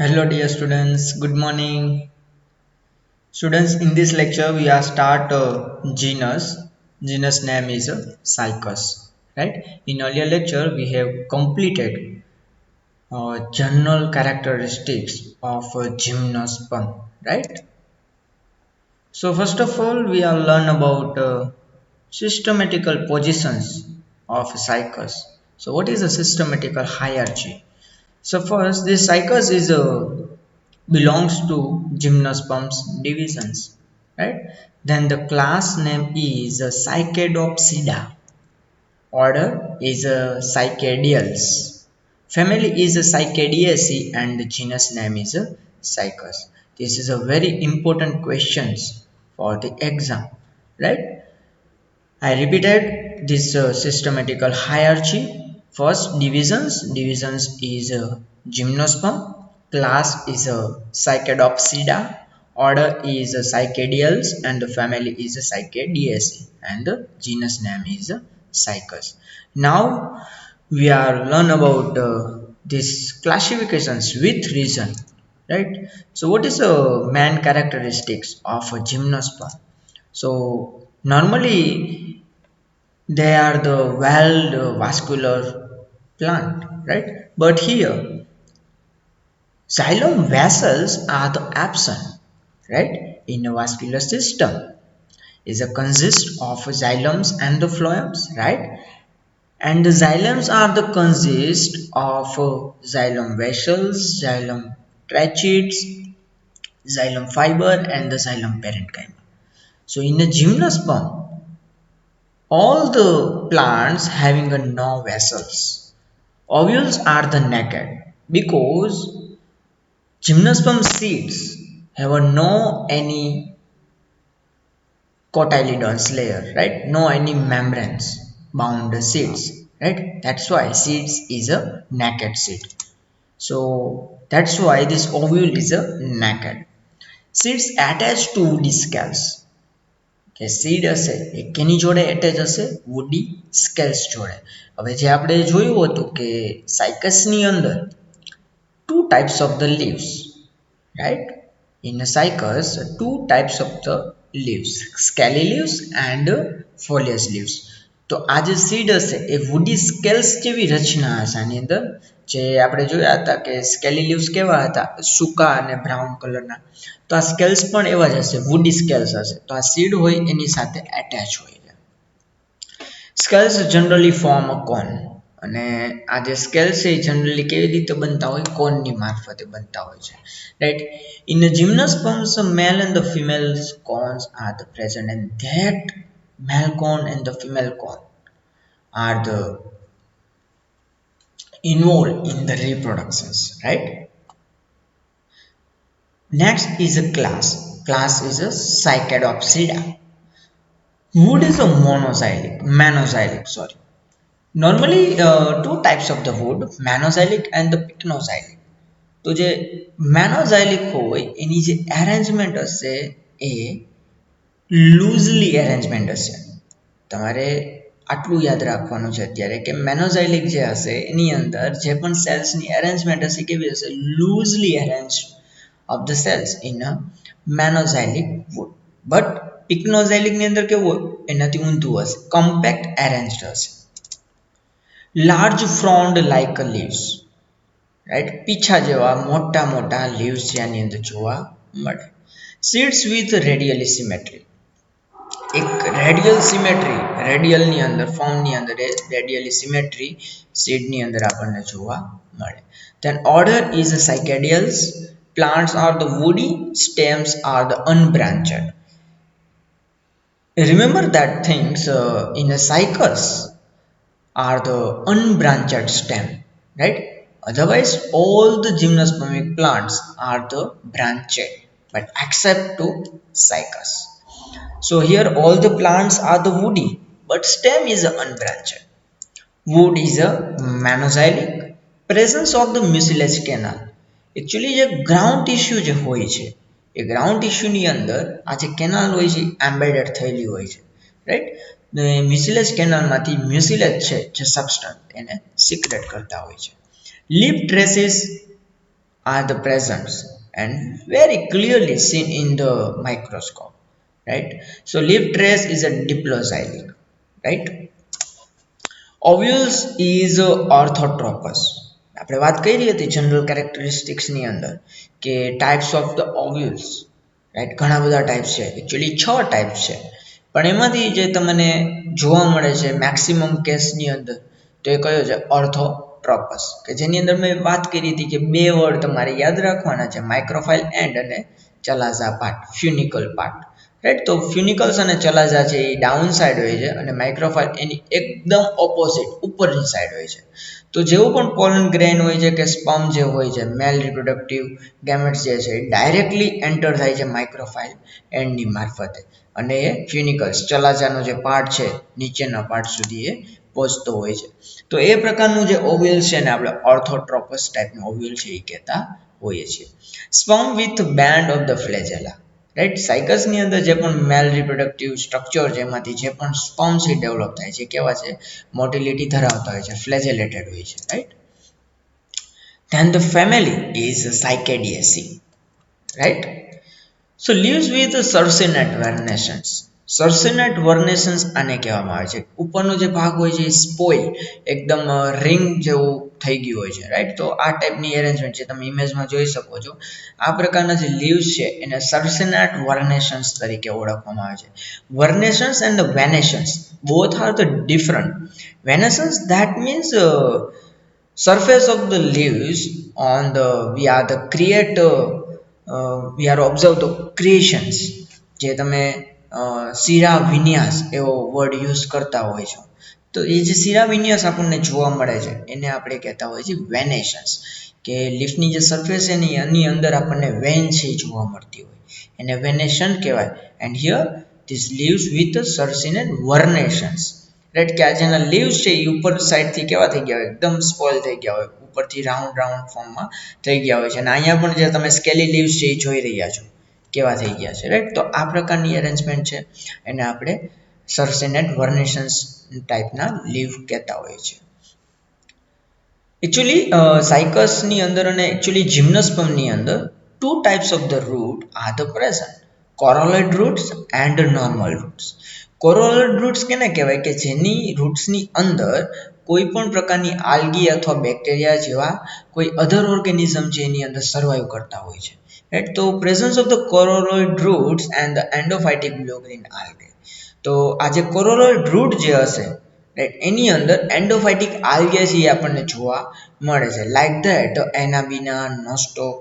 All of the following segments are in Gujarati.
Hello dear students, good morning. Students, in this lecture we are start genus. Genus name is Cycas. Right? In earlier lecture we have completed general characteristics of gymnosperm. Right? So first of all we are learn about systematical positions of Cycas. So what is a systematical hierarchy? So first, this cycus is belongs to gymnosperms divisions, right? Then the class name is Cycadopsida. Order is Cycadials. Family is Cycadiaceae and the genus name is Cycus. This is a very important questions for the exam, right? I repeated this systematical hierarchy. First, divisions. Divisions is a gymnosperm. Class is a Cycadopsida. Order is a Cycadials, and the family is a Cycadiaceae, and the genus name is a Cycus. Now we are learn about these classifications with reason, right? So, what is the main characteristics of a gymnosperm? So normally they are the weld vascular plant, right? But here xylem vessels are the absent, right? In a vascular system is a consist of xylems and the phloems, right? And the xylems are the consist of xylem vessels, xylem tracheids, xylem fiber, and the xylem parenchyma. So in a gymnosperm, all the plants having a no vessels. Ovules are the naked because gymnosperm seeds have a no any cotyledons layer, right? No any membranes bound seeds, right? That's why seeds is a naked seed. So that's why this ovule is a naked. Seeds attached to the scales. કે સીડ હશે એ કેની જોડે એટેચ હશે વુડી સ્કેલ્સ જોડે. હવે જે આપણે જોયું હતું કે સાયકસની અંદર two types of the leaves, right? In a cycas, two types of the leaves, scaly leaves and foliage leaves. તો આ જે સીડ હશે એ વુડી સ્કેલ્સ જેવી રચના હશે આની અંદર. જે આપણે જોયા હતા કે સ્કેલી લીવ્સ કેવા હતા સૂકા અને બ્રાઉન કલરના, તો આ સ્કેલ્સ પણ એવા જ હશે, વુડી સ્કેલ્સ હશે. તો આ સીડ હોય એની સાથે એટેચ હોય છે. સ્કેલ્સ જનરલી ફોર્મ અ કોન, અને આ જે સ્કેલ છે એ જનરલી કેવી રીતે બનતા હોય, કોનની મારફતે બનતા હોય છે, right. In the gymnosperms male and the female cones are the present, and that male cone and the female cone are the involved in the reproductions, right. Next is a class is a Cycadopsida. Wood is a manoxylic, sorry. Normally, two types of the wood, manoxylic and the pycnoxylic. તો જે મેનોઝાઇલિક હોય એની જે એરેન્જમેન્ટ હશે એ લૂઝલી એરેન્જમેન્ટ હશે. તમારે આટલું યાદ રાખવાનું છે અત્યારે કે મેનોઝાઇલિક જે હશે એની અંદર જે પણ સેલ્સની એરેન્જમેન્ટ હશે કેવી હશે, loosely arrange of the cells in a manoxylic wood. But પિક્નોઝાઇલિકની અંદર કેવું હોય, એનાથી ઊંધું હશે, કમ્પેક્ટ એરેન્જડ હશે. Large frond like leaves, right, પીછા જેવા મોટા મોટા લીવ્સ છે આની અંદર જોવા મળે. સીડ્સ વિથ રેડિયલી સિમેટ્રી, એક રેડિયલ સિમેટ્રી, રેડિયલની અંદર ફોર્મની અંદર એ રેડિયલી સિમેટ્રી સીડની અંદર આપણને જોવા મળે. Then order is Cycadales. Plants are the woody, stems are the unbranched. Remember that things in a cycas are the unbranched stem, right? Otherwise, all the gymnospermic plants are the branched, but except to cycas. So here all the plants are the woody, but stem is a unbranched. Wood is a manoxylic. Presence of the mucilage canal. Actually જે ગ્રાઉન્ડ ટિશ્યુ જે હોય છે એ ગ્રાઉન્ડ ટિશ્યુની અંદર આ જે કેનાલ હોય છે એમ્બેડેડ થયેલી હોય છે, રાઈટ. મ્યુસિલેજ કેનાલમાંથી મ્યુસિલેજ છે જે સબસ્ટન્સ એને સિક્રેટ કરતા હોય છે. Leaf traces are the present and very clearly seen in the microscope, right? So leaf trace is a diploxylic, right? Ovules is orthotropous. આપણે વાત કરી હતી જનરલ કેરેક્ટરિસ્ટિક્સની અંદર કે types of the ovules, right? ઘણા બધા ટાઈપ્સ છે, એકચ્યુઅલી 6 ટાઈપ્સ છે, પણ એમાંથી જે તમને જોવા મળે છે મેક્સિમમ કેસની અંદર તો એ કયો છે? ઓર્થોટ્રોપસ, કે જેની અંદર મેં વાત કરી હતી કે બે વર્ડ તમારે યાદ રાખવાના છે, માઇક્રોફાઇલ એન્ડ અને ચલાઝા પાર્ટ, ફ્યુનિકલ પાર્ટ, રાઈટ? તો ફ્યુનિકલ્સ અને ચલાઝા છે એ ડાઉન સાઈડ હોય છે અને માઇક્રોફાઇલ એની એકદમ ઓપોઝિટ ઉપરની સાઈડ હોય છે. તો જેવું પણ પોલન ગ્રેન હોય છે કે સ્પર્મ જે હોય છે, મેલ રિપ્રોડક્ટિવ ગેમેટ્સ જે છે એ ડાયરેક્ટલી એન્ટર થાય છે માઇક્રોફાઇલ એન્ડની મારફતે, અને એ ફ્યુનિકલ્સ ચલાઝાનો જે પાર્ટ છે નીચેના પાર્ટ સુધી એ પહોંચતો હોય છે. તો એ પ્રકારનું જે ઓવ્યુલ છે ને આપણે ઓર્થોટ્રોપસ ટાઈપનું ઓવ્યુલ છે એ કહેતા હોઈએ છીએ. Sperm with band of the flagella, right? સાયકસની અંદર જે પણ મેલ રિપ્રોડક્ટિવ સ્ટ્રક્ચર જેમાંથી જે પણ સ્પર્મ છે ડેવલપ થાય છે કેવા છે? મોટિલિટી ધરાવતા હોય છે, ફ્લેજેલેટેડ હોય છે, right? Then the family is Cycadaceae, right? So leaves with circinate vernations. Circinate vernations આને કહેવામાં આવે છે. ઉપરનો જે ભાગ હોય છે એ સ્પોઇલ, એકદમ રિંગ જેવું થઈ ગયું હોય છે, રાઈટ? તો આ ટાઈપની એરેન્જમેન્ટ છે, તમે ઇમેજમાં જોઈ શકો છો. આ પ્રકારના જે લીવ્સ છે એને સર્સિનેટ વર્નેશન્સ તરીકે ઓળખવામાં આવે છે. Vernations and the venations both are the different. Venations that means surface of the leaves on the we are observe the creations, જે તમે શિરા વિન્યાસ એવો વર્ડ યુઝ કરતા હોય છો, તો એ જે શિરા વિન્યાસ આપણને જોવા મળે છે એને આપણે કહેતા હોય છે વેનેશન્સ, કે લીફની જે સરફેસ છે ને એની અંદર આપણને વેન છે જોવા મળતી હોય એને વેનેશન કહેવાય. And here this leaves with circinate vernations, right? કે આ જેના લીવ્સ છે એ ઉપર સાઈડથી કેવા થઈ ગયા હોય? એકદમ સ્પોઇલ થઈ ગયા હોય, ઉપરથી રાઉન્ડ રાઉન્ડ ફોર્મમાં થઈ ગયા હોય છે. અને અહીંયા પણ જે તમે સ્કેલી લીવ્સ છે એ જોઈ રહ્યા છો કેવા થઈ ગયા છે, રાઈટ? તો આ પ્રકારની એરેન્જમેન્ટ છે એને આપણે સર્સિનેટ વર્નેશન્સ ટાઈપના લીવ કહેતા હોઈએ છીએ. એકચ્યુઅલી સાયકસની અંદર અને એકચ્યુઅલી જિમ્નોસ્પર્મની અંદર 2 types of the root are the present, coralloid roots and normal roots. Coralloid roots કેને કહેવાય? કે જેની રૂટ્સની અંદર કોઈ પણ પ્રકારની આલ્ગી અથવા બેક્ટેરિયા જેવા કોઈ અધર ઓર્ગેનિઝમ છે એની અંદર સર્વાઈવ કરતા હોય છે, રાઈટ? તો presence of the coralloid roots and the endophytic blue green algae. તો આ જે કોરોલોઇડ રૂટ જે હશે, રાઈટ, એની અંદર એન્ડોફાઇટિક આલ્ગે છે એ આપણને જોવા મળે છે. લાઈક ધેટ એનાબિના, નોસ્ટોક,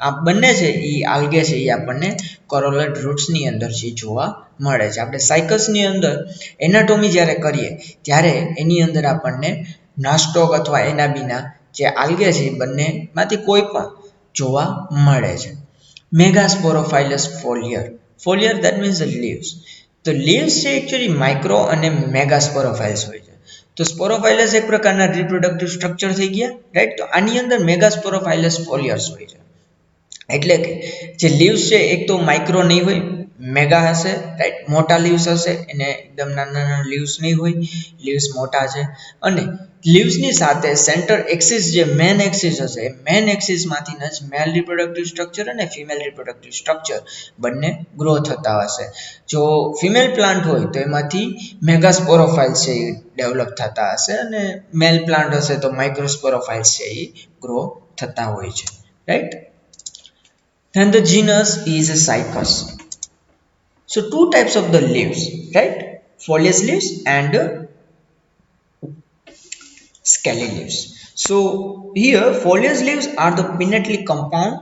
આ બંને છે એ આલ્ગે છે એ આપણને કોરોલોઇડ રૂટ્સની અંદર છે જોવા મળે છે. આપણે સાયકસની અંદર એનાટોમી જ્યારે કરીએ ત્યારે એની અંદર આપણને નાસ્ટોક અથવા એનાબિના જે આલ્ગે છે એ બંનેમાંથી કોઈ પણ જોવા મળે છે. મેગાસ્પોરોફાઇલસ foliar, foliar that means leaves. તો લીવ્સ છે એકચ્યુઅલી માઇક્રો અને મેગાસ્પોરોફાઇલ્સ હોય છે. તો સ્પોરોફાઇલસ એક પ્રકારના રિપ્રોડક્ટિવ સ્ટ્રક્ચર થઈ ગયા, રાઈટ? તો આની અંદર મેગાસ્પોરોફાઇલસ ફોલિયર્સ હોય છે. એટલે કે જે લીવ્સ છે એક તો માઇક્રો નહીં હોય, મેગા હશે, રાઈટ? મોટા લીવ્સ હશે, એને એકદમ નાના નાના લીવ્સ નહીં હોય, લીવ્સ મોટા છે. અને લીવ્સની સાથે સેન્ટર એક્સિસ જે મેન એક્સિસ હશે એ મેન એક્સિસમાંથી જ મેલ રિપ્રોડક્ટિવ સ્ટ્રક્ચર અને ફિમેલ રિપ્રોડક્ટિવ સ્ટ્રક્ચર બંને ગ્રો થતા હશે. જો ફિમેલ પ્લાન્ટ હોય તો એમાંથી મેગાસ્પોરોફાઇલ્સ છે એ ડેવલપ થતા હશે, અને મેલ પ્લાન્ટ હશે તો માઇક્રોસ્પોરોફાઇલ્સ છે એ ગ્રો થતા હોય છે, right? Then the genus is a cycas. So 2 types of the leaves, right? Foliage leaves and scaly leaves. So here foliage leaves are the pinnately compound,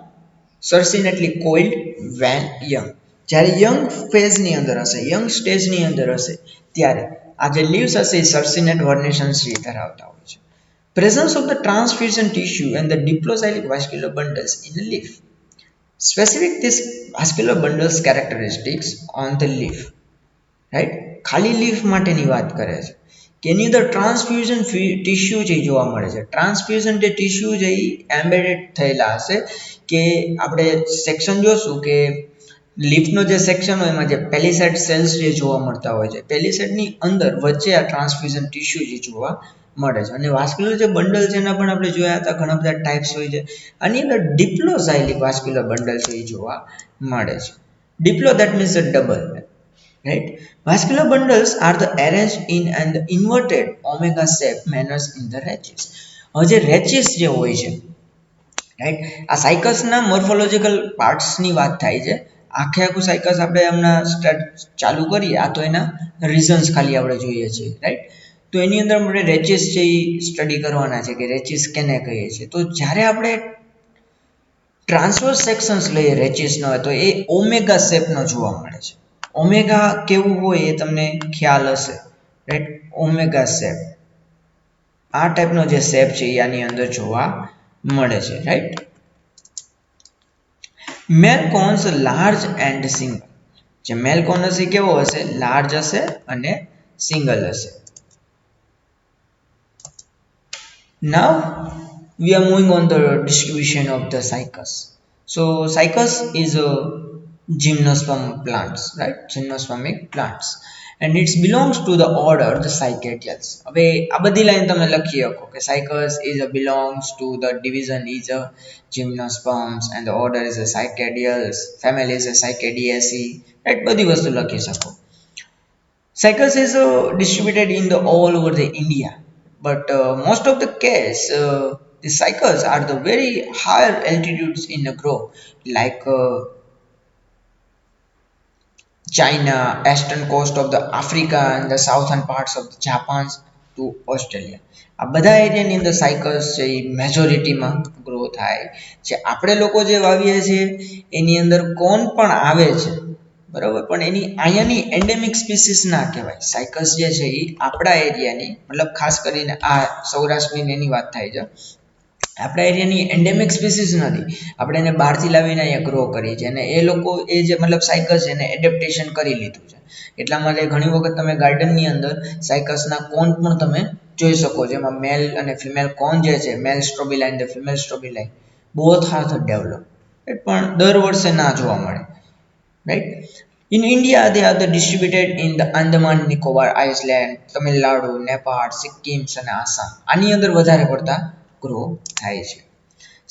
succinately coiled when young. જ્યારે યંગ ફેઝની અંદર હશે, યંગ સ્ટેજની અંદર હશે ત્યારે આ જે લીવ્સ હશે એ સર્સિનેટ વર્નેશન્સ ધરાવતા હોય છે. Presence of the transfusion tissue and the diploxylic vascular bundles in the leaf. Specific this vascular bundles characteristics on the leaf, right? ખાલી લીફ માટેની વાત કરે છે કે એની અંદર ટ્રાન્સફ્યુઝન ટિશ્યુ જે જોવા મળે છે. ટ્રાન્સફ્યુઝન જે ટિશ્યુ છે એ એમ્બેડેડ થયેલા હશે, કે આપણે સેક્શન જોશું કે લીફનો જે સેક્શન હોય એમાં જે પેલિસેડ સેલ્સ જે જોવા મળતા હોય છે, પેલિસેડની અંદર વચ્ચે આ ટ્રાન્સફ્યુઝન ટિશ્યુ જે જોવા મળે છે. અને વાસ્ક્યુલર જે બંડલ છે એના પણ આપણે જોયા હતા, ઘણા બધા ટાઈપ્સ હોય છે. આની અંદર ડિપ્લોઝાઇલિક વાસ્ક્યુલર બંડલ છે એ જોવા મળે છે. Diplo that means a double, right? Vascular bundles are the arranged in an inverted omega shape manners in the rachis. હવે જે રેચિસ જે હોય છે, રાઈટ, આ સાયકસના મોર્ફોલોજીકલ પાર્ટ્સની વાત થાય છે. આખું સાયકસ આપણે હમણાં ચાલુ કરીએ, આ તો એના રીઝન્સ ખાલી આપણે જોઈએ છીએ, રાઈટ. તો એની અંદર આપણે રેચિસ છે એ સ્ટડી કરવાના છે કે રેચિસ કેને કહીએ છીએ. તો જ્યારે આપણે ટ્રાન્સવર્સ સેક્શન્સ લઈએ રેચિસનો હોય તો એ ઓમેગા શેપનો જોવા મળે છે. ઓમેગા કેવું હોય એ તમને ખ્યાલ હશે, રાઈટ. ઓમેગા શેપ, આ ટાઈપનો જે શેપ છે એ આની અંદર જોવા મળે છે, right. Male cones large and single. જે મેલ કોન હશે કેવો હશે? લાર્જ હશે અને સિંગલ હશે. Now we are moving on the distribution of the cycas. So cycas is a gymnosperm plants, right? Gymnospermic plants, and it belongs to the order the Cycadiales. હવે આ બધી લાઈન તમે લખી શકો કે cycas is a belongs to the division is a gymnosperms and the order is a Cycadiales, family is a Cycadiaceae, right? બધી વસ્તુ લખી શકો. Cycas is distributed in the all over the India, but most of the case the cycas are the very higher altitudes in the grow, like China, eastern coast of the Africa and the southern parts of the Japan to Australia. આ બધા એરિયાની અંદર સાયકસ છે એ મેજોરિટીમાં ગ્રો થાય છે. આપણે લોકો જે વાવીએ છીએ એની અંદર કોન પણ આવે છે, બરાબર, પણ એની અહીંયાની એન્ડેમિક સ્પીસીસ ના કહેવાય. સાયકસ જે છે એ આપણા એરિયાની, મતલબ ખાસ કરીને આ સૌરાષ્ટ્રની એની વાત થાય છે, આપણા એરિયાની એન્ડેમિક સ્પીસીસ નથી. આપણે એને બહારથી લાવીને અહીંયા ગ્રો કરી છે અને એ લોકો એ જે મતલબ સાયકસ છે એને એડેપ્ટેશન કરી લીધું છે. એટલા માટે ઘણી વખત તમે ગાર્ડનની અંદર સાયકસના કોન પણ તમે જોઈ શકો છો. એમાં મેલ અને ફિમેલ કોન જે છે, મેલ સ્ટ્રોબિલાઇન અને female strobiline, both are the develop, પણ દર વર્ષે ના જોવા મળે, right. In India, they are distributed in the Andaman Nicobar Island, Tamil Nadu, Nepal, Sikkim અને આસામ. આની અંદર વધારે પડતા ગ્રો થાય છે.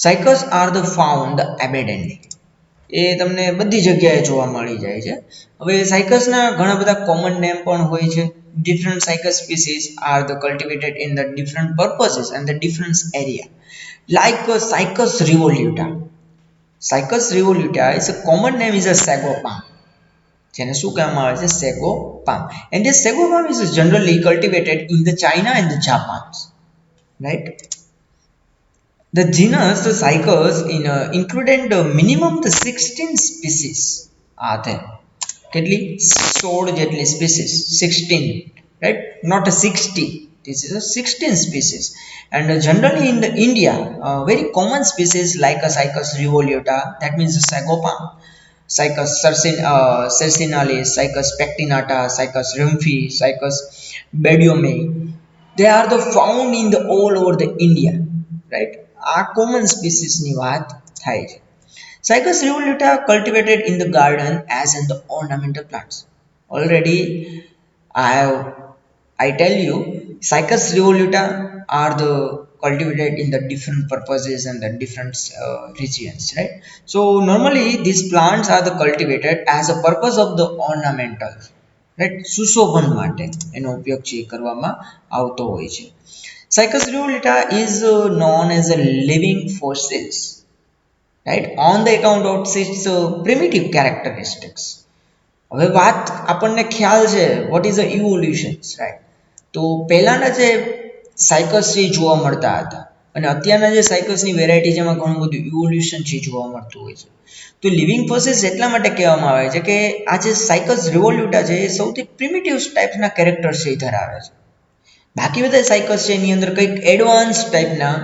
સાયકસ આર ધ ફાઉન્ડ એબેડન્ટલી, એ તમને બધી જગ્યાએ જોવા મળી જાય છે. હવે સાયકસના ઘણા બધા કોમન નેમ પણ હોય છે. Different Cycas species are the cultivated in the different purposes and the different area, like Cycas revoluta. Cycas revoluta is a common name is a sago palm, જેને શું કહેવામાં આવે છે? Sago palm. And this sago palm is generally cultivated in the China and the Japan, right. The genus the Cycas included minimum the 16 species are there. કેટલી? 16 જેટલી species, 16, right? Not a 60. This is a 16 species. And generally in the India, very common species like a Cycas revoluta, that means the Sagopam, Cycas cercinalis, Cycas pectinata, Cycas rhymphi, Cycas bediome. They are the found in the all over the India, right? આ કોમન સ્પીસીસની વાત થાય છે. Cycas revoluta cultivated in the garden as in the ornamental plants. Already I tell you, Cycas revoluta are the cultivated in the different purposes and the different regions, right? So normally these plants are the cultivated as a purpose of the ornamental, right? સુશોભન માટે એનો ઉપયોગ છે કરવામાં આવતો હોય છે. Cycas revoluta is known as a living fossils, right, on the account of its primitive characteristics. હવે વાત આપણને ખ્યાલ છે what is the evolutions, right? તો પહેલાના જે સાયકસ છે જોવા મળતા હતા અને અત્યારના જે સાયકસની વેરાયટી જેમાં ઘણું બધું ઇવોલ્યુશન છે જોવા મળતું હોય છે. તો લિવિંગ ફોસિલ્સ એટલા માટે કહેવામાં આવે છે કે આ જે સાયકસ રિવોલ્યુટા છે એ સૌથી પ્રિમિટિવ ટાઈપના કેરેક્ટર છે ધરાવે છે. બાકી બધા સાયકસ છે એની અંદર કંઈક એડવાન્સ ટાઈપના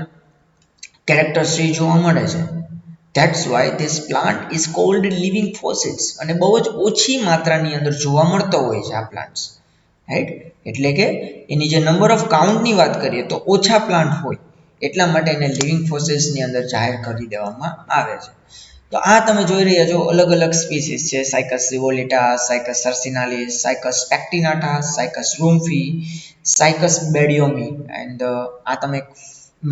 કેરેક્ટર્સ છે જોવા મળે છે. That's why this plant is called living fossils, અને બહુ જ ઓછી માત્રાની અંદર જોવા મળતો હોય છે આ પ્લાન્ટ્સ, રાઈટ. એટલે કે એની જે નંબર ઓફ કાઉન્ટની વાત કરીએ તો ઓછા પ્લાન્ટ હોય એટલા માટે એને લિવિંગ ફોસિલ્સની અંદર જાહેર કરી દેવામાં આવે છે. તો આ તમે જોઈ રહ્યા છો અલગ અલગ સ્પીસીસ છે, સાયકસ રિવોલિટા, સાયકસ સર્સિનાલિસ, સાયકસ પેક્ટિનાટા, સાયકસ રૂમ્ફી, સાયકસ બેડિયોમી એન્ડ આ તમે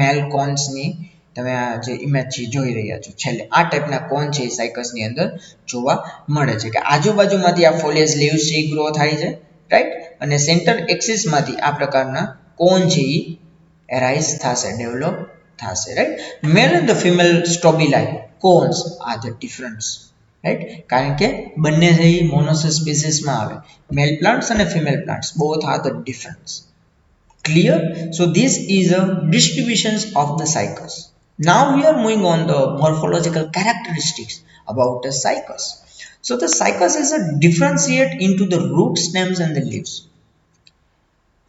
મેલ કોન્સની તમે આ જે ઇમેજ છે જોઈ રહ્યા છો છેલ્લે આ ટાઈપના કોન છે એ સાયકસની અંદર જોવા મળે છે કે આજુબાજુમાંથી આ ફોલિયસ લીવ્સ છે ગ્રો થાય છે, રાઈટ, અને સેન્ટર એક્સિસમાંથી આ પ્રકારના કોન છે એ એરાઇઝ થશે, ડેવલપ થશે, right. Male and the female strobili cones are the difference, right, કારણ કે બંને છે એ મોનોસિસ સ્પીસીસમાં આવે, મેલ પ્લાન્ટ્સ અને female plants both are the difference. Clear? So this is a distributions of the cycus. Now we are moving on the morphological characteristics about the cycus. So the cycus is a differentiate into the root, stems and the leaves,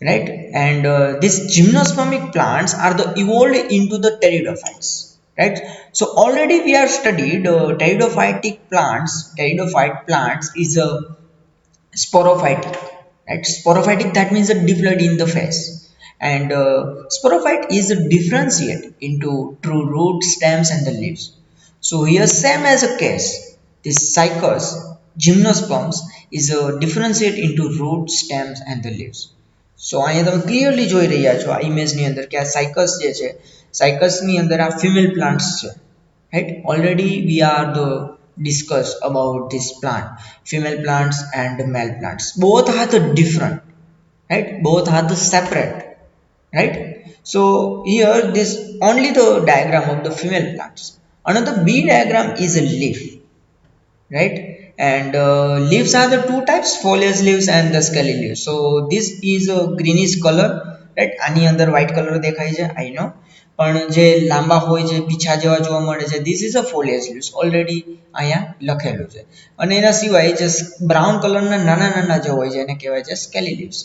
right? And these gymnospermic plants are the evolved into the pteridophytes, right? So already we have studied pteridophytic plants. Pteridophyte plants is a sporophytic, right? Sporophytic, that means a diploid in the face, and sporophyte is a differentiate into true root, stems and the leaves. So here same as a case, this cycus gymnosperms is a differentiate into root, stems and the leaves. So અહીંયા તમે ક્લિયરલી જોઈ રહ્યા છો આ ઇમેજની અંદર કે આ સાયકસ જે છે સાયકસની અંદર આ ફિમેલ પ્લાન્ટ્સ છે, right? Already we are the discussed about this plant, female plants and male plants both are the different, right? Both are the separate, right? So here this only the diagram of the female plants. Another B diagram is a leaf, right? And leaves are the two types, foliage leaves and the scaly leaves. So this is a greenish color, right? આની અંદર white color દેખાય છે, I know, પણ જે લાંબા હોય છે પીછા જેવા જોવા મળે છે, this is a foliage leaves, already અહીંયા લખેલું છે. અને એના સિવાય જે બ્રાઉન કલરના નાના નાના જે હોય છે એને કહેવાય છે scaly leaves.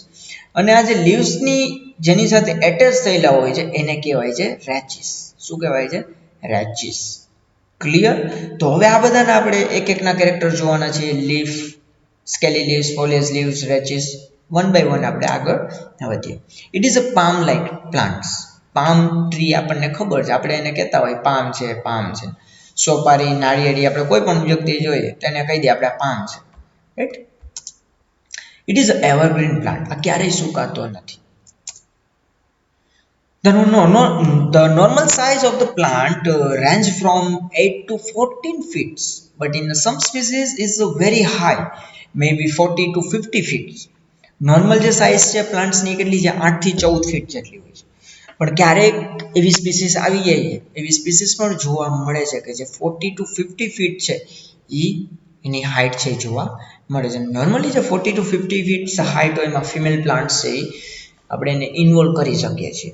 અને આ જે લીવ્સની જેની સાથે એટેચ થયેલા હોય છે એને કહેવાય છે રેચિસ. શું કહેવાય છે? રેચિસ. ક્લિયર? તો હવે આ બધાના આપણે એક એકના કેરેક્ટર જોવાના છે, leaf, scaly leaves, foliose leaves, rachis, one by one આપણે આગળ વધીએ. It is a palm like plants. Palm tree આપણને ખબર છે, આપણે એને કહેતા હોય પામ છે, પામ છે. સોપારી, નાળિયેરી, આપણે કોઈ પણ વ્યક્તિ જોઈએ તેને કહી દઈએ આપણે પામ છે, right. It is a evergreen plant. આ ક્યારેય સુકાતો નથી. The normal size of the plant range from 8 to 14 feet, but in some species is very high, maybe 40 to 50 feet. Normal જે સાઇઝ છે પ્લાન્ટ્સની કેટલી છે? 8 થી 14 ફીટ જેટલી હોય છે. પણ ક્યારેક એવી સ્પીસીસ આવી જાય છે, એવી સ્પીસીસ પણ જોવા મળે છે કે જે 40 to 50 ફીટ છે એ એની હાઇટ છે જોવા મળે છે. નોર્મલી જે 40 to 50 ફીટ હાઇટ હોય એમાં ફિમેલ પ્લાન્ટ્સ છે એ આપણે એને ઇન્વોલ્વ કરી શકીએ છીએ.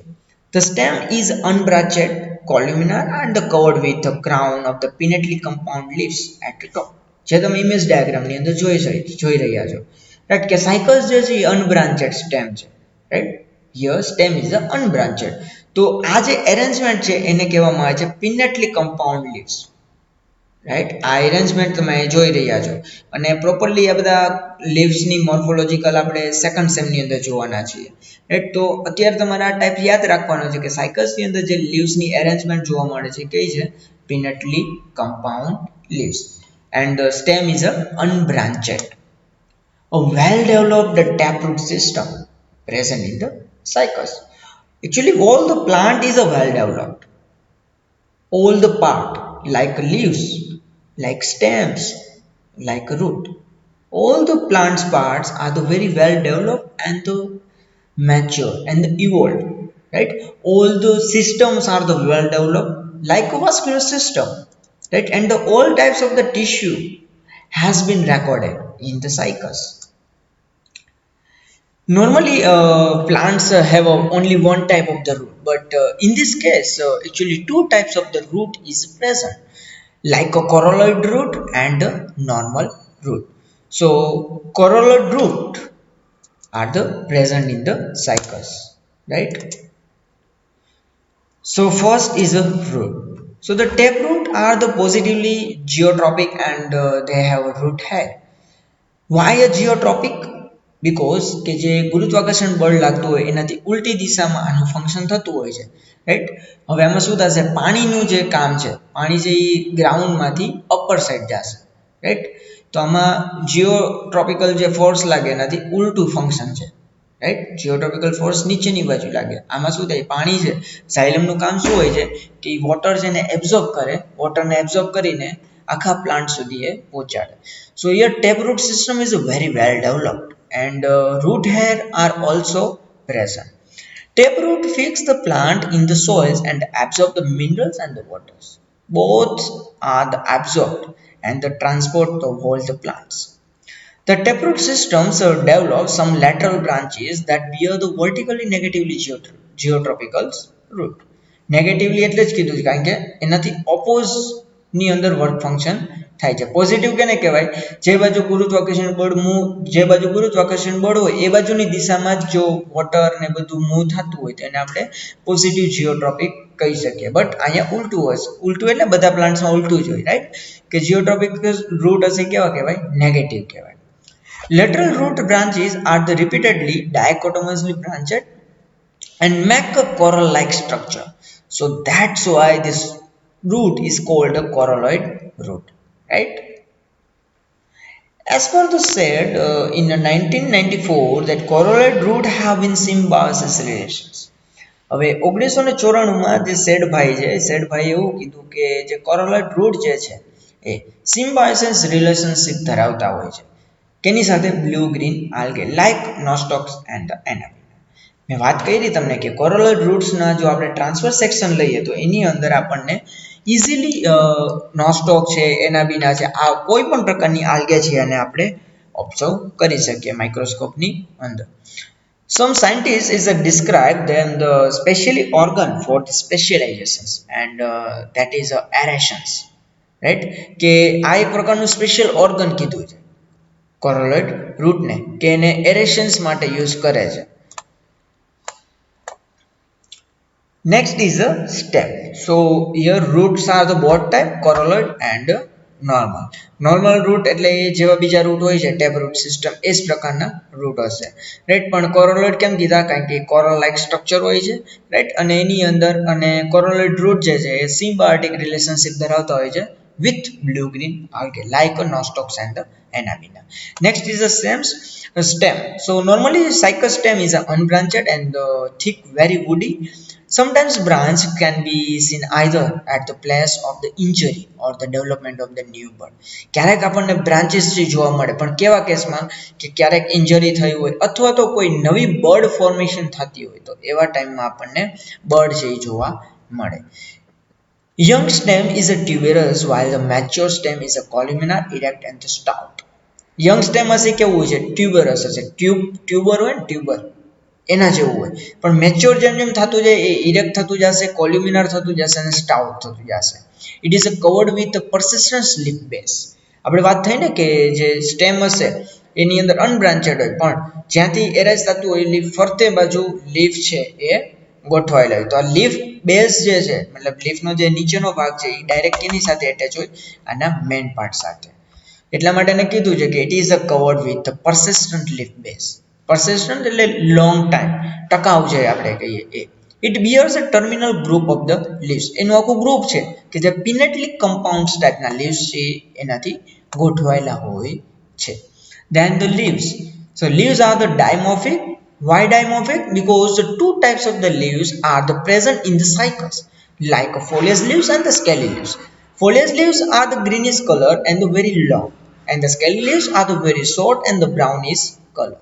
The stem is unbranched, columnar and covered with a crown of the pinnately compound leaves at the top. જે તમે ઇમેજ ડાયાગ્રામની અંદર જોઈ રહ્યા છો, રાઈટ, કે સાયકસ જે છે એ અનબ્રાન્ચેડ સ્ટેમ છે, right. Here stem is a unbranched. તો આ જે એરેન્જમેન્ટ છે એને કહેવામાં આવે છે પિનેટલી કમ્પાઉન્ડ લીવ્સ, રાઈટ. આ એરેન્જમેન્ટ તમે જોઈ રહ્યા છો અને પ્રોપરલી આ બધા લીવ્સની મોર્ફોલોજીકલ આપણે સેકન્ડ સેમની અંદર જોવાના છીએ, રાઈટ. તો અત્યારે તમારે આ ટાઈપ યાદ રાખવાનો છે કે સાયકસની અંદર જે લીવ્સની એરેન્જમેન્ટ જોવા મળે છે કઈ છે? Pinnately compound leaves. And the stem is a unbranched. A well developed taproot system present in the cycas. Actually all the plant is a well developed, all the part like leaves, like stems, like root, all the plant's parts are the very well developed and the mature and the evolved, right? All the systems are the well developed like a vascular system, right? And the all types of the tissue has been recorded in the cycas. Normally plants have only one type of the root, but in this case actually two types of the root is present, like a corolloid root and a normal root. So corolloid root are the present in the cycas, right? So first is a root. So the taproot are the positively geotropic and they have a root head. Why a geotropic? Because કે જે ગુરુત્વાકર્ષણ બળ લાગતું હોય એનાથી ઉલટી દિશામાં આનું ફંક્શન થતું હોય છે, રાઈટ. હવે આમાં શું થશે, પાણીનું જે કામ છે, પાણી જે ગ્રાઉન્ડમાંથી અપર સાઈડ જશે, રાઈટ. તો આમાં જીઓટ્રોપિકલ જે ફોર્સ લાગે એનાથી ઉલટું ફંક્શન છે, રાઈટ. જીઓટ્રોપિકલ ફોર્સ નીચેની બાજુ લાગે, આમાં શું થાય, પાણી છે, ઝાયલમનું કામ શું હોય છે કે વોટર છે ને એબ્ઝોર્બ કરે, વોટરને એબ્ઝોર્બ કરીને આખા પ્લાન્ટ સુધી એ પહોંચાડે. સો year taproot system is very well developed and root hair are also present. Taproot fix the plant in the soils and absorb the minerals and the waters. Both are the absorbed and the transport the whole the plants. The taproot systems develop some lateral branches that bear the vertically negatively geotropical root. Negatively એટલે જ કીધું છે કારણ કે એનાથી ઓપોઝ ની અંદર વર્ક ફંક્શન થાય છે. પોઝિટિવ કેને કહેવાય, જે બાજુ ગુરુત્વાકર્ષણ બળ હોય એ બાજુની દિશામાં જ જો વોટર ને બધું મૂવ થતું હોય તો એને આપણે પોઝિટિવ જીઓટ્રોપિક કહી શકીએ. બટ અહીંયા ઉલટું હશે, ઉલટું એટલે બધા પ્લાન્ટ્સમાં ઉલટું જ હોય, રાઈટ. કે જીઓટ્રોપિક રૂટ હશે કેવા કહેવાય, નેગેટિવ કહેવાય. Lateral root branches are the repeatedly dichotomously branched and make a coral-like structure. So that's why this root is called a coralloid root, right? As per the said in 1994 that coralloid root have been symbiosis relations. હવે 1994માં જે સેડ ભાઈ છે, સેડ ભાઈ એવું કીધું કે જે કોરોલોઇડ રૂટ જે છે એ સિમ્બાયોસિસ રિલેશનશિપ ધરાવતા હોય છે. કેની સાથે, બ્લુ ગ્રીન આલ્ગે લાઇક નોસ્ટોક્સ એન્ડ એનાબિના. મેં વાત કરી તમને કે કોરોલોઇડ રૂટ્સના જો આપણે ટ્રાન્સફર સેક્શન લઈએ તો એની અંદર આપણને ઇઝીલી નોસ્ટોક છે, એનાબિના છે, આ કોઈ પણ પ્રકારની આલ્ગે છે અને આપણે ઓબ્ઝર્વ કરી શકીએ માઇક્રોસ્કોપની અંદર. Some scientists is describe them the specially organ for the specializations and that is aerations, right. કે આ એક પ્રકારનું સ્પેશિયલ ઓર્ગન કીધું છે કોરોલોઇડ રૂટને કે એને એરેશન્સ માટે યુઝ કરે છે. Next is a stem. So here roots are the both type, corolloid and normal. Normal root એટલે જેવા બીજા રૂટ હોય છે ટેપ રૂટ સિસ્ટમ એ જ પ્રકારના રૂટ હશે, રાઈટ. પણ કોરોલોઇડ કેમ કીધા, કારણ કે કોરલ લાઇક સ્ટ્રક્ચર હોય છે, રાઈટ. અને એની અંદર અને કોરોલોઇડ રૂટ જે છે એ સિમ્બાયોટિક રિલેશનશિપ ધરાવતા હોય છે with blue green algae like nostocs and anabina. Next is the stem. So normally cycas stem is unbranched and thick, very woody. Sometimes branch can be seen either at the place of the injury or the development of the new bud. ક્યારેક આપણને બ્રાન્ચીસ જોવા મળે, પણ કેવા કેસમાં કે ક્યારેક ઇન્જરી થઈ હોય અથવા તો કોઈ નવી બર્ડ ફોર્મેશન થતી હોય તો એવા ટાઈમમાં આપણને બર્ડ છે એ જોવા મળે. Young stem is a tuberous while the mature stem is a columnar, erect and stout. Young stem હશે કેવું છે, ટ્યુબરસ હશે, ટ્યુબર હોય ને ટ્યુબર એના જેવું હોય, પણ મેચ્યોર જેમ જેમ થતું જાય એ ઇરેક્ટ થતું જશે, કોલ્યુમિનાર થતું જશે અને સ્ટાઉટ થતું જશે. It is covered with persistent leaf base. આપણે વાત થઈ ને કે જે સ્ટેમ હશે એની અંદર અનબ્રાન્ચેડ હોય, પણ જ્યાંથી એરેજ થતું હોય લીફ ફરતે બાજુ લીફ છે એ ગોઠવાયેલા હોય. તો આ લીફ બેઝ જે છે, મતલબ લીફનો જે નીચેનો ભાગ છે એ ડાયરેક્ટ એની સાથે એટેચ હોય આના મેઇન પાર્ટ સાથે. એટલા માટે એને કીધું છે કે it is covered with persistent leaf base. persistent એટલે લોંગ ટાઈમ, ટકાઉ છે આપણે કહીએ એ. It bears a terminal group of the leaves. એનું આખું ગ્રુપ છે કે જે પિનેટલી કમ્પાઉન્ડ્સ ટાઈપના લીવ્સ છે એનાથી ગોઠવાયેલા હોય છે. Then the leaves. So leaves are the dimorphic. Why dimorphic? Because the two types of the leaves are the present in the cycles, like foliage leaves and the scaly leaves. Foliage leaves are the greenish color and the very long, and the scaly leaves are the very short and the brownish color.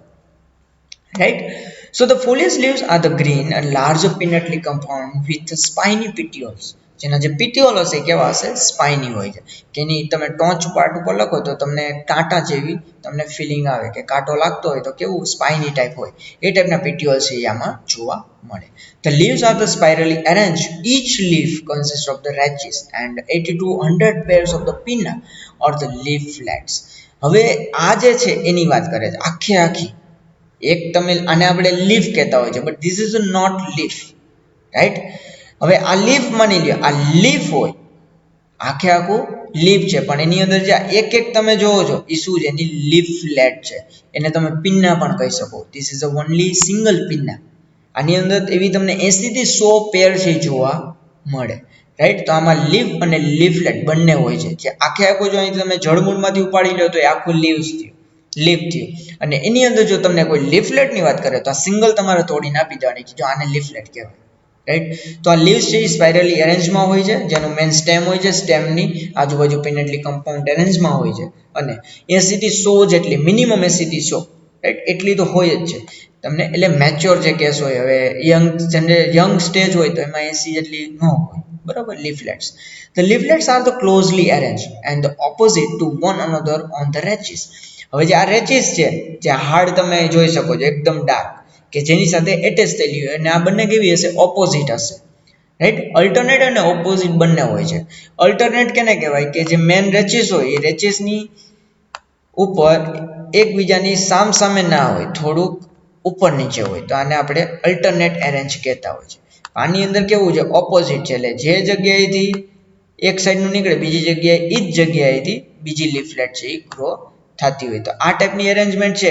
Right. So the foliage leaves are the green and larger pinnately compound with spiny petioles. જેના જે પિટિયોલ હશે કેવા હશે, સ્પાઇની હોય છે, કે એની તમે ટોચ પાર્ટ ઉપર લખો તો તમને કાંટા જેવી તમને ફિલિંગ આવે કે કાંટો લાગતો હોય તો કેવું સ્પાઇની ટાઈપ હોય, એ ટાઈપના પિટિયોલ છે આમાં જોવા મળે. The leaves are the spirally arranged. Each leaf consists of the rachis and 80 to 100 pairs of the pinna or the leaf flats. હવે આ જે છે એની વાત કરે છે આખે આખી એક, તમે આને આપણે લીફ કહેતા હોય છે, but this is not leaf, right. હવે આ લીફ માની લ્યો, આ લીફ હોય, આખે આખું લીફ છે, પણ એની અંદર જે એક એક તમે જોવો છો એ શું છે, એની લીફલેટ છે. એને તમે પિન્ના પણ કહી શકો. This is a only single pinna. આની અંદર એવી તમને 80 થી 100 પેર છે જોવા મળે, રાઈટ. તો આમાં લીફ અને લીફલેટ બંને હોય છે. જે આખે આખું જો અહીં તમે જળમૂળમાંથી ઉપાડી લો તો એ આખું લીવ્સ થયું, લીફ થયું. અને એની અંદર જો તમને કોઈ લીફલેટની વાત કરે તો આ સિંગલ તમારે તોડીને આપી દેવાની કે જો આને લીફલેટ કહેવાય, રાઈટ. તો આ લીવ્સ છે એ સ્પાઇરલી અરેન્જમાં હોય છે, જેનું મેન સ્ટેમ હોય છે, સ્ટેમની આજુબાજુ પિનેટલી કમ્પાઉન્ડ અરેન્જમાં હોય છે. અને 80 થી 100 જેટલી, મિનિમમ 80 થી 100, રાઈટ, એટલી તો હોય જ છે તમને. એટલે મેચ્યોર જે કેસ હોય, હવે યંગ સ્ટેજ હોય તો એમાં 80 જેટલી ન હોય, બરાબર. લીફલેટ્સ, the leaflets are the closely arranged and the opposite to one another on the rachis. હવે જે આ રેચિસ છે, જે હાર્ડ તમે જોઈ શકો છો એકદમ ડાર્ક, કે જેની સાથે એટેચ થયેલી હોય, અને આ બંને કેવી હશે, ઓપોઝિટ હશે, રાઈટ. અલ્ટરનેટ અને ઓપોઝિટ બંને હોય છે. અલ્ટરનેટ કેને કહેવાય, કે જે મેન રેચિસ હોય એ રેચિસની ઉપર એકબીજાની સામ સામે ના હોય, થોડુંક ઉપર નીચે હોય, તો આને આપણે અલ્ટરનેટ એરેન્જ કહેતા હોય છે. આની અંદર કેવું છે, ઓપોઝિટ છે, એટલે જે જગ્યાએથી એક સાઈડનું નીકળે બીજી જગ્યાએ એ જ જગ્યાએથી બીજી લીફલેટ છે એ ગ્રો થતી હોય. તો આ ટાઈપની અરેન્જમેન્ટ છે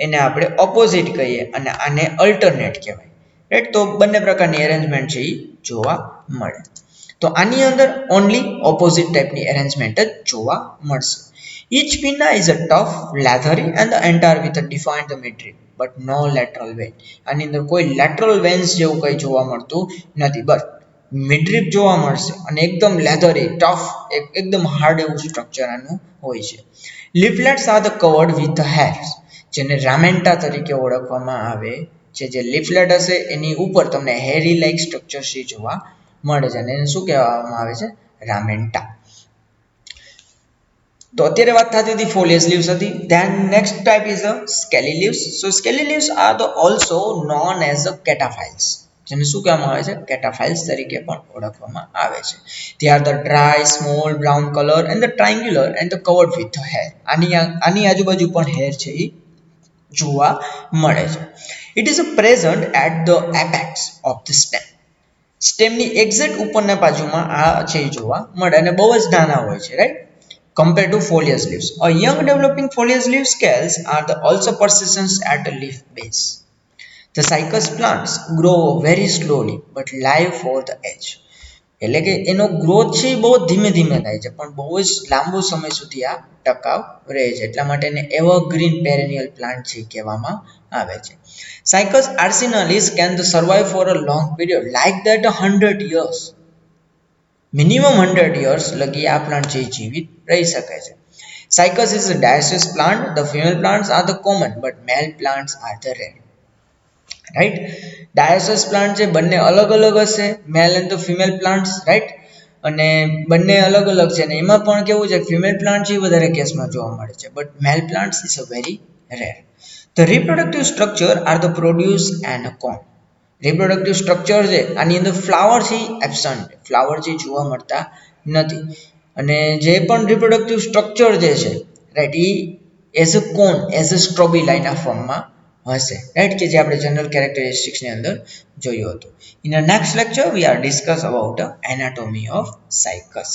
એને આપણે ઓપોઝિટ કહીએ અને આને અલ્ટરનેટ કહેવાય, રાઈટ. તો બંને પ્રકારની અરેન્જમેન્ટ છે એ જોવા મળે. તો આની અંદર ઓનલી ઓપોઝિટ ટાઈપની અરેન્જમેન્ટ જ જોવા મળશે. Each pinna is a tough, leathery and the entire with a defined midrib, but no lateral vein. આની અંદર કોઈ lateral veins જેવું કંઈ જોવા મળતું નથી, બસ મિડરીપ જોવા મળશે અને એકદમ લેધરી, ટફ, એકદમ હાર્ડ એવું સ્ટ્રક્ચર આનું હોય છે. Leaflets are the covered with hairs, જેને રામેન્ટા તરીકે ઓળખવામાં આવે છે. જે લીફલેટ હશે એની ઉપર તમને હેરી લાઇક સ્ટ્રક્ચર જોવા મળે છે અને એને શું કહેવામાં આવે છે, રામેન્ટા. તો અત્યારે વાત થતી હતી ફોલિયસ લીવ્સ હતી. Then next type is a scaly leaves. So scaly leaves are the also known as a cataphylls, જેને શું કહેવામાં આવે છે, કેટાફાઇલ્સ તરીકે પણ ઓળખવામાં આવે છે. they are the dry small brown color and the triangular and the covered with hair. આની આજુબાજુ પણ હેર છે એ જોવા મળે છે. it is a present at the apex of the stem. સ્ટેમની એક્ઝેક્ટ ઉપરના બાજુમાં આ છે જોવા મળે અને બહુ જ નાના હોય છે, right. Compared to foliage leaves, a young developing foliage leaf scales are the also persistence at a leaf base. The cycas plants grow very slowly but live for the edge. એટલે કે એનો ગ્રોથ છે એ બહુ ધીમે ધીમે થાય છે પણ બહુ જ લાંબો સમય સુધી આ ટકાવ રહે છે, એટલા માટે એને એવરગ્રીન પેરેનિયલ પ્લાન્ટ છે કહેવામાં આવે છે. Cycas arsinalis can survive for a long period like that 100 years. Minimum 100 years લગી આ પ્લાન્ટ છે જીવિત રહી શકે છે. Cycas is a dioecious plant. The female plants are the common but male plants are the rare. Right. Dioecious plant છે બંને અલગ અલગ હશે, male and the female plants, right. અને બંને અલગ અલગ છે ને એમાં પણ કેવું છે, ફિમેલ પ્લાન્ટ છે વધારે કેસમાં જોવા મળે છે, but male plants is a very rare. The reproductive structure are the produce and cone. Reproductive structure છે આની અંદર ફ્લાવર છે એબસન્ટ, ફ્લાવર છે જોવા મળતા નથી. અને જે પણ રિપ્રોડક્ટિવ સ્ટ્રક્ચર જે છે, રાઈટ, એ as a cone, as a સ્ટ્રોબીલાઇના ફોર્મમાં હશે, રાઈટ, કે જે આપણે જનરલ કેરેક્ટરિસ્ટિક્સની અંદર જોયું હતું. In a next lecture we are discuss about anatomy of સાયકસ.